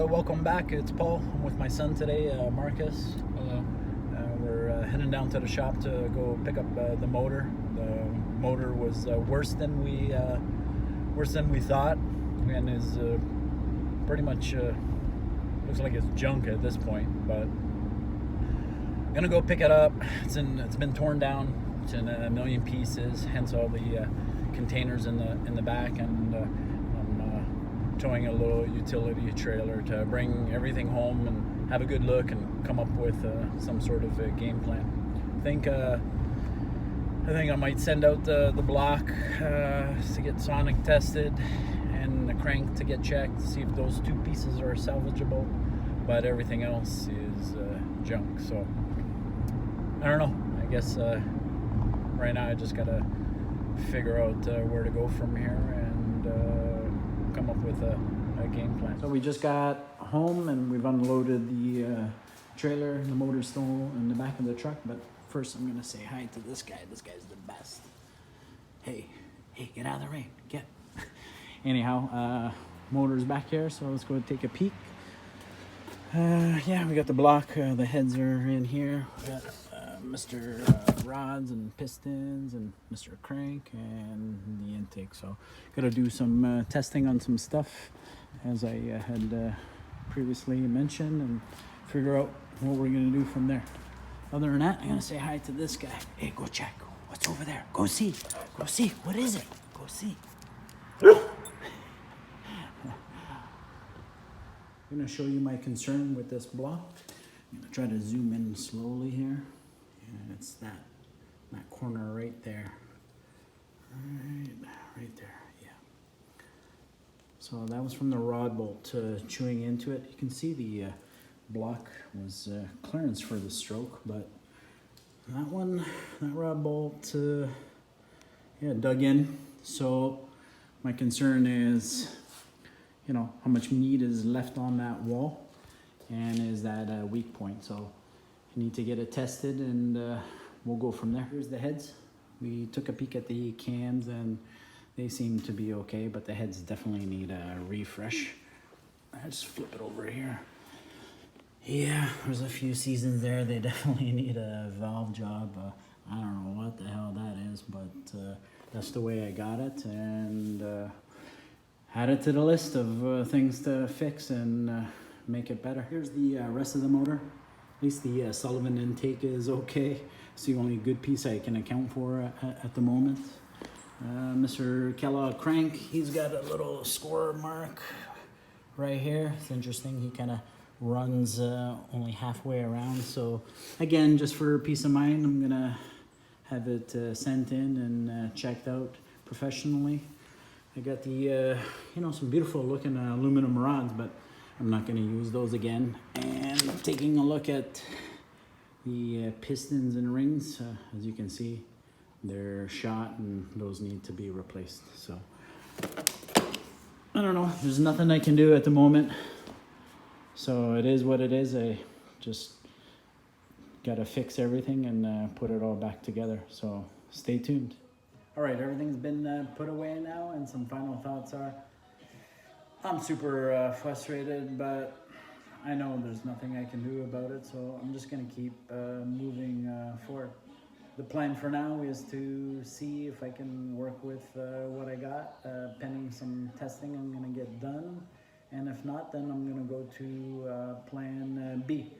welcome back. It's Paul. I'm with my son today, Marcus. Hello. We're heading down to the shop to go pick up the motor. The motor was worse than we thought, and is pretty much looks like it's junk at this point. But I'm gonna go pick it up. It's been torn down. It's in a million pieces. Hence all the containers in the back, and I'm towing a little utility trailer to bring everything home and have a good look and come up with some sort of a game plan. I think I might send out the block to get sonic tested and the crank to get checked to see if those two pieces are salvageable, but everything else is junk. So I don't know. I guess right now I just gotta figure out where to go from here and come up with a game plan. So we just got home and we've unloaded the trailer. The motor's still in the back of the truck, but first I'm gonna say hi to this guy. This guy's the best. Hey, get out of the rain, get. Anyhow, motor's back here, so let's go take a peek. Yeah, we got the block. The heads are in here. We got Mr. Rods and pistons and Mr. Crank and the intake. So gotta do some testing on some stuff, as I had previously mentioned, and figure out what we're gonna do from there. Other than that, I'm gonna say hi to this guy. Hey, go check what's over there. Go see. What is it? Go see. I'm gonna show you my concern with this block. I'm gonna try to zoom in slowly here. And it's that corner right there. Right there, yeah. So that was from the rod bolt chewing into it. You can see the block was clearance for the stroke, but that rod bolt, dug in. So my concern is, how much meat is left on that wall, and is that a weak point. So I need to get it tested, and we'll go from there. Here's the heads. We took a peek at the cams and they seem to be okay, but the heads definitely need a refresh. I'll just flip it over here. Yeah, there's a few seasons there. They definitely need a valve job. I don't know what the hell that is, but that's the way I got it, and add it to the list of things to fix and make it better. Here's the rest of the motor. At least the Sullivan intake is okay. It's the only good piece I can account for at the moment. Mr. Kellogg crank, he's got a little score mark right here. It's interesting, he kind of runs only halfway around. So again, just for peace of mind, I'm gonna have it sent in and checked out professionally. I got the, some beautiful looking aluminum rods, but I'm not gonna use those again. And I'm taking a look at the pistons and rings. As you can see, they're shot and those need to be replaced. So I don't know, there's nothing I can do at the moment. So it is what it is. I just gotta fix everything and put it all back together. So stay tuned. All right, everything's been put away now, and some final thoughts are, I'm super frustrated, but I know there's nothing I can do about it, so I'm just gonna keep moving forward. The plan for now is to see if I can work with what I got, pending some testing I'm gonna get done. And if not, then I'm gonna go to plan B,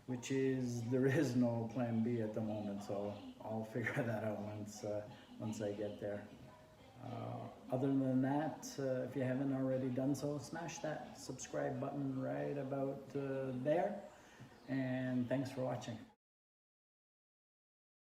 which is, there is no plan B at the moment, so I'll figure that out once I get there. Other than that, if you haven't already done so, smash that subscribe button right about there. And thanks for watching.